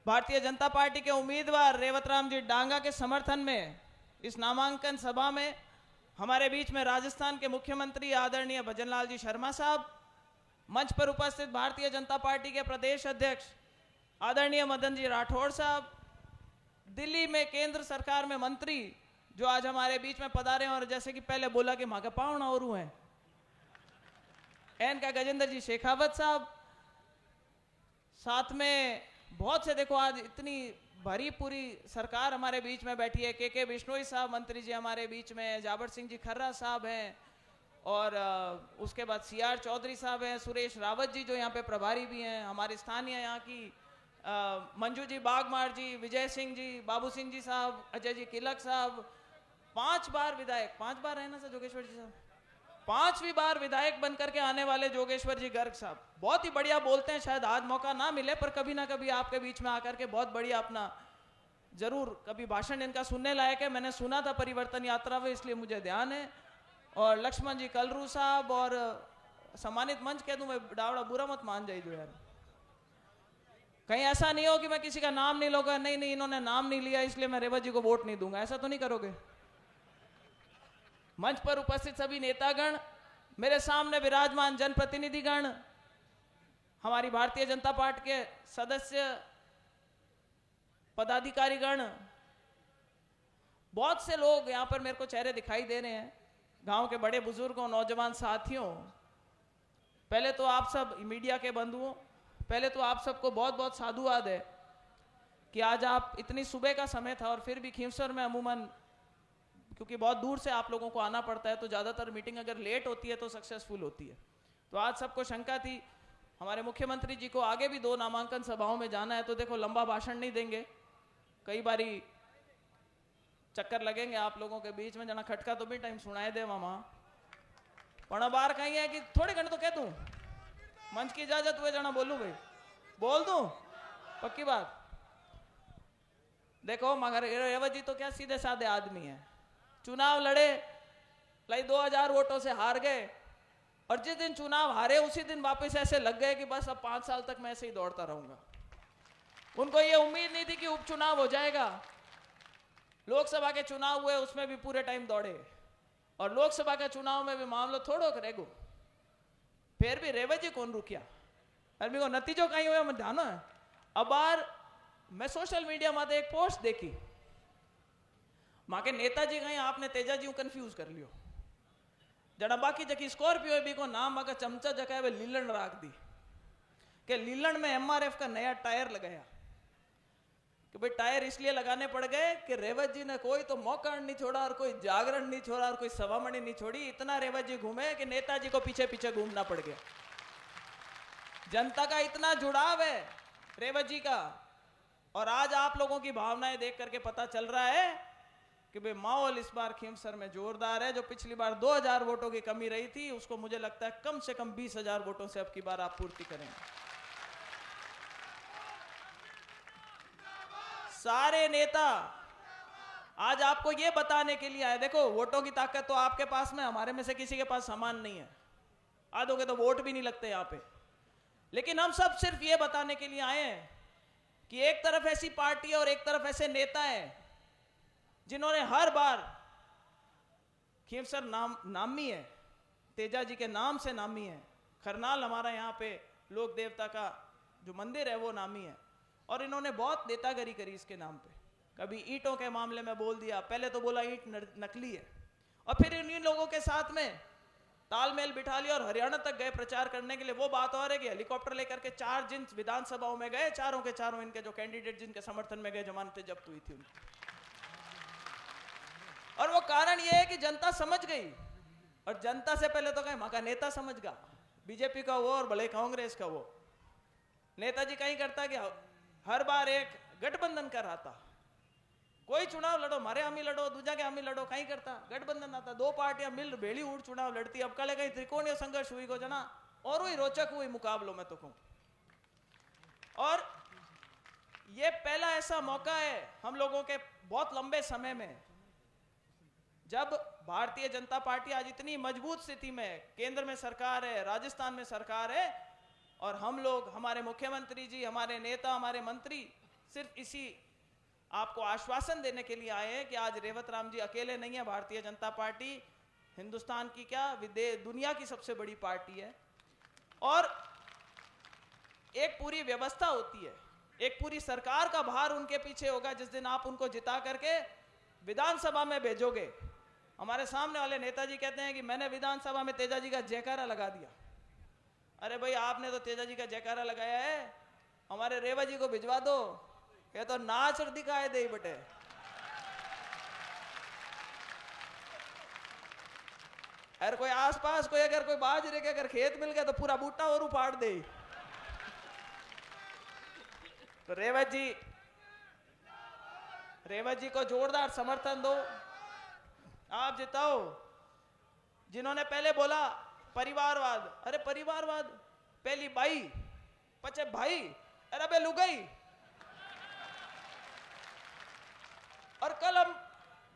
Bharatiya Janata party के उम्मीदवार रेवतराम जी डांगा के समर्थन में इस नामांकन सभा में हमारे बीच में राजस्थान के मुख्यमंत्री आदरणीय भजनलाल जी शर्मा साहब, मंच पर उपस्थित भारतीय जनता पार्टी के प्रदेश अध्यक्ष आदरणीय मदन जी राठौड़ साहब, दिल्ली में केंद्र सरकार में मंत्री जो आज हमारे बीच में पधारे और जैसे कि पहले बोला कि माँ का पावना और हैं एन का गजेंद्र जी शेखावत साहब, साथ में बहुत से, देखो आज इतनी भरी पूरी सरकार हमारे बीच में बैठी है। के बिश्नोई साहब मंत्री जी हमारे बीच में, जाबर सिंह जी खर्रा साहब हैं और उसके बाद सीआर चौधरी साहब हैं, सुरेश रावत जी जो यहाँ पे प्रभारी भी हैं, हमारे स्थानीय यहाँ की मंजू जी बागमार जी, विजय सिंह जी, बाबू सिंह जी साहब, अजय जी किलक साहब, 5 बार विधायक, 5 बार है ना सर जोगेश्वर जी साहब, 5वीं बार विधायक बनकर के आने वाले जोगेश्वर जी गर्ग साहब, बहुत ही बढ़िया बोलते हैं। शायद आज मौका ना मिले पर कभी ना कभी आपके बीच में आकर के बहुत बढ़िया अपना जरूर कभी भाषण इनका सुनने लायक है। मैंने सुना था परिवर्तन यात्रा में, इसलिए मुझे ध्यान है। और लक्ष्मण जी कलरू साहब और सम्मानित मंच कह दूं मैं, डावड़ा बुरा मत मान जाइए यार, कहीं ऐसा नहीं हो कि मैं किसी का नाम नहीं लूंगा, नहीं इन्होंने नाम नहीं लिया इसलिए मैं रेवत जी को वोट नहीं दूंगा, ऐसा तो नहीं करोगे। मंच पर उपस्थित सभी नेतागण, मेरे सामने विराजमान जनप्रतिनिधिगण, हमारी भारतीय जनता पार्टी के सदस्य पदाधिकारीगण, बहुत से लोग यहां पर मेरे को चेहरे दिखाई दे रहे हैं, गांव के बड़े बुजुर्गों, नौजवान साथियों, पहले तो आप सब मीडिया के बंधुओं, पहले तो आप सबको बहुत बहुत साधुवाद है कि आज आप, इतनी सुबह का समय था और फिर भी खींवसर में अमूमन क्योंकि बहुत दूर से आप लोगों को आना पड़ता है तो ज़्यादातर मीटिंग अगर लेट होती है तो सक्सेसफुल होती है। तो आज सबको शंका थी, हमारे मुख्यमंत्री जी को आगे भी 2 नामांकन सभाओं में जाना है, तो देखो लंबा भाषण नहीं देंगे, कई बारी चक्कर लगेंगे आप लोगों के बीच में, जना खटका तो भी टाइम सुनाए दे मामा, पण बार कहीं है कि थोड़े घंटे तो कह दूं, मंच की इजाजत हुए जना बोलूं भाई, बोल दूं पक्की बात। देखो मगर रेवत जी तो क्या सीधे साधे आदमी है, चुनाव लड़े, 2000 वोटों से हार गए और जिस दिन चुनाव हारे उसी दिन वापस ऐसे लग गए कि बस अब 5 साल तक मैं ऐसे ही दौड़ता रहूंगा। उनको ये उम्मीद नहीं थी कि उपचुनाव हो जाएगा। लोकसभा के चुनाव हुए उसमें भी पूरे टाइम दौड़े और लोकसभा के चुनाव में भी मामला थोड़ो करेगो, फिर भी रेवत जी कौन रुकिया, अरे को नतीजों कहीं हुआ मैं ध्यान है। अब बार मैं सोशल मीडिया में एक पोस्ट देखी, माँ के नेताजी कहीं आपने तेजाजी कंफ्यूज कर लियो, जड़ा बाकी जकी स्कॉर्पियो भी को नाम का चमचा जगह वे लीलन राख दी कि लीलन में एमआरएफ का नया टायर लगाया, कि भाई टायर इसलिए लगाने पड़ गए कि रेवत जी ने कोई तो मौका नहीं छोड़ा और कोई जागरण नहीं छोड़ा और कोई सभामणि नहीं छोड़ी, इतना रेवत जी घूमे कि नेताजी को पीछे पीछे घूमना पड़ गया। जनता का इतना जुड़ाव है रेवत जी का, और आज आप लोगों की भावनाएं देख करके पता चल रहा है कि भाई माहौल इस बार खींवसर में जोरदार है। जो पिछली बार 2000 वोटों की कमी रही थी उसको मुझे लगता है कम से कम 20,000 वोटों से अब की बार आप पूर्ति करेंगे। सारे नेता आज आपको यह बताने के लिए आए, देखो वोटों की ताकत तो आपके पास में, हमारे में से किसी के पास समान नहीं है, आधों के तो वोट भी नहीं लगते यहां पे, लेकिन हम सब सिर्फ ये बताने के लिए आए हैं कि एक तरफ ऐसी पार्टी और एक तरफ ऐसे नेता हैं जिन्होंने हर बार, खींवसर नामी है, तेजा जी के नाम से नामी है, खरनाल हमारा यहाँ पे लोक देवता का जो मंदिर है वो नामी है, और इन्होंने बहुत नेतागिरी करी इसके नाम पे। कभी ईंटों के मामले में बोल दिया, पहले तो बोला ईंट नकली है, और फिर इन लोगों के साथ में तालमेल बिठा लिया और हरियाणा तक गए प्रचार करने के लिए। वो बात और है कि हेलीकॉप्टर लेकर के 4 जिन विधानसभाओं में गए, चारों के चारों इनके जो कैंडिडेट जिनके समर्थन में गए, जमानतें जब्त हुई थी उनकी, और वो कारण ये है कि जनता समझ गई, और जनता से पहले तो कहीं मका नेता समझ गया, बीजेपी का वो और भले कांग्रेस का वो। नेताजी कहीं करता कि हर बार एक गठबंधन कर आता, कोई चुनाव लड़ो, मारे हमी लड़ो, दूजा के हमी लड़ो, कहीं करता गठबंधन आता, 2 पार्टियां मिल भेड़ी उड़ चुनाव लड़ती। अब कल कहीं त्रिकोणीय संघर्ष हुई को जना और हुई रोचक हुई मुकाबलों में तो कहूं। और ये पहला ऐसा मौका है हम लोगों के बहुत लंबे समय में जब भारतीय जनता पार्टी आज इतनी मजबूत स्थिति में, केंद्र में सरकार है, राजस्थान में सरकार है, और हम लोग, हमारे मुख्यमंत्री जी, हमारे नेता, हमारे मंत्री सिर्फ इसी आपको आश्वासन देने के लिए आए हैं कि आज रेवत राम जी अकेले नहीं है। भारतीय जनता पार्टी हिंदुस्तान की क्या दुनिया की सबसे बड़ी पार्टी है, और एक पूरी व्यवस्था होती है, एक पूरी सरकार का भार उनके पीछे होगा। जिस दिन आप उनको जिता करके विधानसभा में भेजोगे, हमारे सामने वाले नेताजी कहते हैं कि मैंने विधानसभा में तेजा जी का जयकारा लगा दिया। अरे भाई, आपने तो तेजा जी का जयकारा लगाया है, हमारे रेवत जी को भिजवा दो, ये तो नाच और दिखाए दे बटे। अरे कोई आसपास कोई अगर कोई बाजरे के अगर खेत मिल गया तो पूरा बूटा और उपाड़ दे। तो रेवत जी को जोरदार समर्थन दो, आप जिताओ। जिन्होंने पहले बोला परिवारवाद, अरे परिवारवाद पहली बाई पचे भाई, अरे बे लुगाई। और कल हम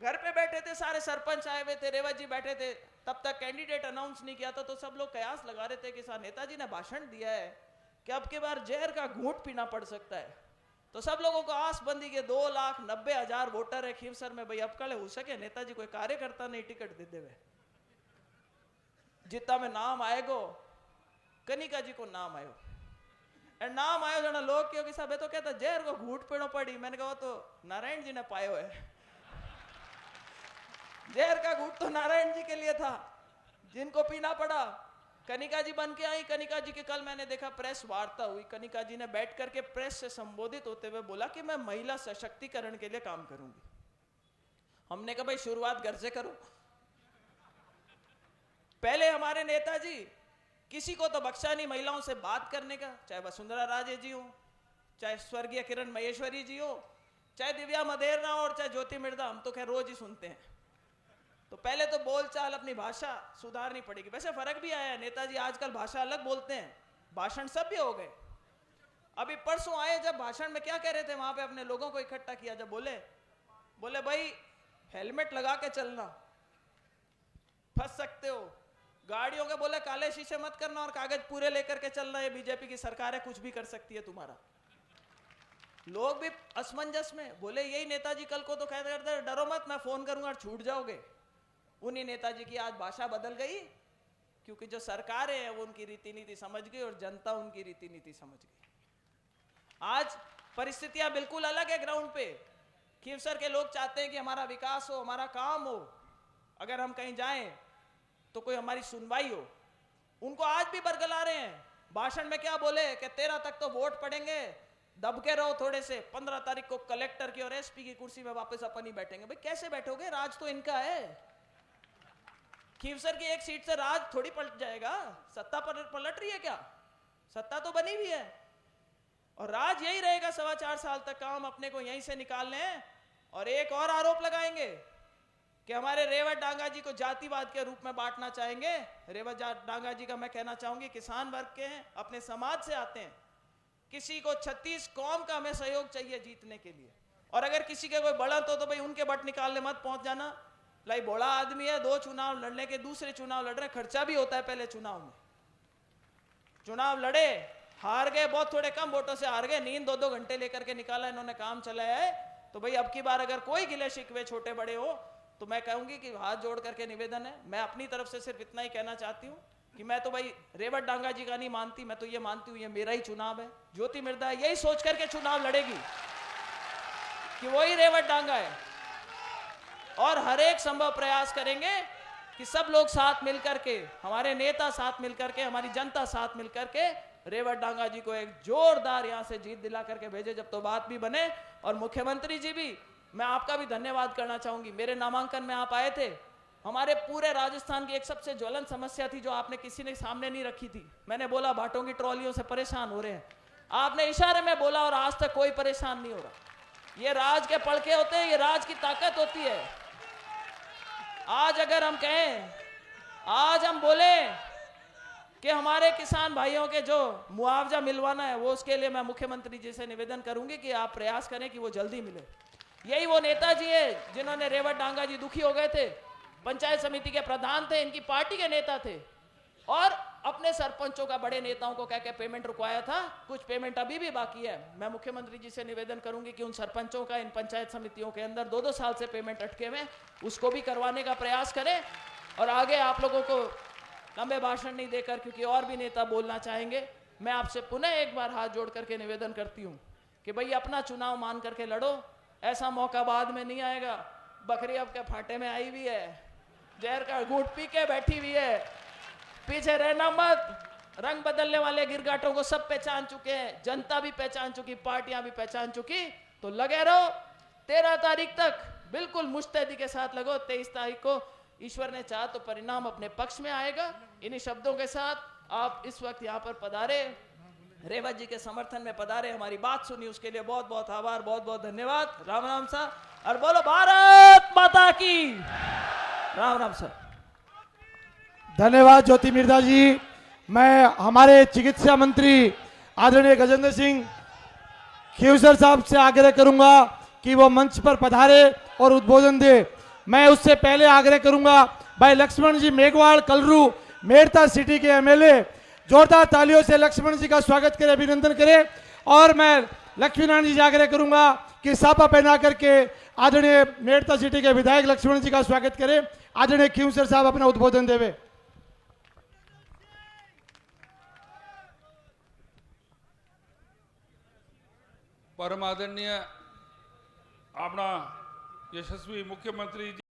घर पे बैठे थे, सारे सरपंच आए हुए थे, रेवत जी बैठे थे, तब तक कैंडिडेट अनाउंस नहीं किया था, तो सब लोग कयास लगा रहे थे कि नेताजी ने भाषण दिया है कि अब की बार जहर का घूंट पीना पड़ सकता है। तो सब लोगों को आस बंदी के 2,90,000 वोटर है खीवसर में, भाई अब कल हो सके नेताजी कोई कार्यकर्ता नहीं टिकट दे देवे। जितना में नाम आएगो, कनिका जी को नाम आयो, नाम आयो जना लोग क्योंकि सब तो कहता जहर को घूट पीनो पड़ी। मैंने कहा तो नारायण जी ने पायो है, जहर का घूट तो नारायण जी के लिए था, जिनको पीना पड़ा। कनिका जी बन के आई। कनिका जी के कल मैंने देखा प्रेस वार्ता हुई, कनिका जी ने बैठ करके प्रेस से संबोधित होते हुए बोला कि मैं महिला सशक्तिकरण के लिए काम करूंगी। हमने कहा भाई शुरुआत घर से करो। पहले हमारे नेताजी किसी को तो बख्शा नहीं महिलाओं से बात करने का, चाहे वसुंधरा राजे जी हो, चाहे स्वर्गीय किरण महेश्वरी जी हो, चाहे दिव्या मदेरना हो, और चाहे ज्योति मिर्धा, हम तो खैर रोज ही सुनते हैं। तो पहले तो बोलचाल अपनी भाषा सुधारनी पड़ेगी। वैसे फर्क भी आया है, नेताजी आजकल भाषा अलग बोलते हैं, भाषण सब भी हो गए। अभी परसों आए जब भाषण में क्या कह रहे थे, वहां पे अपने लोगों को इकट्ठा किया, जब बोले भाई हेलमेट लगा के चलना, फंस सकते हो, गाड़ियों के बोले काले शीशे मत करना और कागज पूरे लेकर के चलना, ये बीजेपी की सरकार है, कुछ भी कर सकती है तुम्हारा। लोग भी असमंजस में बोले यही नेताजी कल को तो कहते करते डरो मत, मैं फोन करूंगा और छूट जाओगे। उन्हीं नेताजी की आज भाषा बदल गई, क्योंकि जो सरकारें हैं वो उनकी रीति नीति समझ गई और जनता उनकी रीति नीति समझ गई। आज परिस्थितियां बिल्कुल अलग है ग्राउंड पे। खीवसर के लोग चाहते हैं कि हमारा विकास हो, हमारा काम हो, अगर हम कहीं जाएं तो कोई हमारी सुनवाई हो। उनको आज भी बरगला रहे हैं। भाषण में क्या बोले कि 13 तक तो वोट पड़ेंगे, दब के रहो थोड़े से, 15 तारीख को कलेक्टर की और एसपी की कुर्सी में वापस अपन ही बैठेंगे। भाई कैसे बैठोगे, राज तो इनका है। खीवसर की एक सीट से राज थोड़ी पलट जाएगा, सत्ता पर पलट रही है क्या? सत्ता तो बनी हुई है और राज यही रहेगा 4.25 साल तक। काम अपने को यहीं से निकालने हैं। और एक और आरोप लगाएंगे कि हमारे रेवत डांगा जी को जातिवाद के रूप में बांटना चाहेंगे। रेवत डांगा जी का मैं कहना चाहूंगी, किसान वर्ग के हैं, अपने समाज से आते हैं, किसी को 36 कौम का हमें सहयोग चाहिए जीतने के लिए। और अगर किसी के कोई बढ़त हो तो भाई उनके बट निकालने मत पहुंच जाना। लाई बड़ा आदमी है, 2 चुनाव लड़ने के, दूसरे चुनाव लड़ रहे, खर्चा भी होता है। पहले चुनाव में चुनाव लड़े, हार गए, बहुत थोड़े कम वोटों से हार गए, नींद 2-2 घंटे लेकर के निकाला, इन्होंने काम चलाया है। तो भाई अब की बार अगर कोई गिले शिकवे छोटे बड़े हो तो मैं कहूंगी कि हाथ जोड़ करके निवेदन है। मैं अपनी तरफ से सिर्फ इतना ही कहना चाहती हूँ कि मैं तो भाई रेवत डांगा जी का नहीं मानती, मैं तो ये मानती हूँ ये मेरा ही चुनाव है। ज्योति मिर्धा यही सोच करके चुनाव लड़ेगी कि वही रेवत डांगा है, और हर एक संभव प्रयास करेंगे कि सब लोग साथ मिलकर के, हमारे नेता साथ मिलकर के, हमारी जनता साथ मिलकर के रेवत डांगा जी को एक जोरदार यहां से जीत दिला करके भेजे, जब तो बात भी बने। और मुख्यमंत्री जी भी, मैं आपका भी धन्यवाद करना चाहूंगी। मेरे नामांकन में आप आए थे, हमारे पूरे राजस्थान की एक सबसे ज्वलन समस्या थी जो आपने किसी ने सामने नहीं रखी थी। मैंने बोला भाटों की ट्रॉलियों से परेशान हो रहे हैं, आपने इशारे में बोला और आज तक कोई परेशान नहीं हो रहा। ये राज के पलके होते हैं, ये राज की ताकत होती है। आज अगर हम कहें, आज हम बोले कि हमारे किसान भाइयों के जो मुआवजा मिलवाना है वो, उसके लिए मैं मुख्यमंत्री जी से निवेदन करूंगी कि आप प्रयास करें कि वो जल्दी मिले। यही वो नेताजी है जिन्होंने, रेवत डांगा जी दुखी हो गए थे, पंचायत समिति के प्रधान थे, इनकी पार्टी के नेता थे, और अपने सरपंचों का, बड़े नेताओं को कह के पेमेंट रुकवाया था, कुछ पेमेंट अभी भी बाकी है। मैं मुख्यमंत्री जी से निवेदन करूंगी कि उन सरपंचों का इन पंचायत समितियों के अंदर 2-2 साल से पेमेंट अटके हुए, उसको भी करवाने का प्रयास करें। और आगे आप लोगों को लंबे भाषण नहीं देकर, क्योंकि और भी नेता बोलना चाहेंगे, मैं आपसे पुनः एक बार हाथ जोड़ करके निवेदन करती हूं कि भाई अपना चुनाव मान करके लड़ो, ऐसा मौका बाद में नहीं आएगा। बकरी अब के फाटे में आई हुई है, जहर का घूंट पी के बैठी हुई है, पीछे रहना मत। रंग बदलने वाले गिरगाटों को सब पहचान चुके हैं, जनता भी पहचान चुकी, पार्टियां भी पहचान चुकी। तो लगे रहो, 13 तारीख तक बिल्कुल मुस्तैदी के साथ लगो। 23 तारीख को ईश्वर ने चाहा तो परिणाम अपने पक्ष में आएगा। इन्हीं शब्दों के साथ आप इस वक्त यहाँ पर पधारे, रेवत जी के समर्थन में पधारे, हमारी बात सुनी, उसके लिए बहुत बहुत आभार, बहुत बहुत धन्यवाद। राम राम सर, और बोलो भारत माता की। राम राम सर। धन्यवाद ज्योति मिर्धा जी। मैं हमारे चिकित्सा मंत्री आदरणीय गजेंद्र सिंह खीवसर साहब से आग्रह करूंगा कि वो मंच पर पधारे और उद्बोधन दे। मैं उससे पहले आग्रह करूंगा भाई लक्ष्मण जी मेघवाल कलरू मेड़ता सिटी के एमएलए, जोरदार तालियों से लक्ष्मण जी का स्वागत करें, अभिनंदन करें। और मैं लक्ष्मी नारायण जी से आग्रह करूंगा कि सापा पहना करके आदरणीय मेड़ता सिटी के विधायक लक्ष्मण जी का स्वागत करें। आदरणीय खीवसर साहब अपना उद्बोधन देवे। परम आदरणीय अपना यशस्वी मुख्यमंत्री जी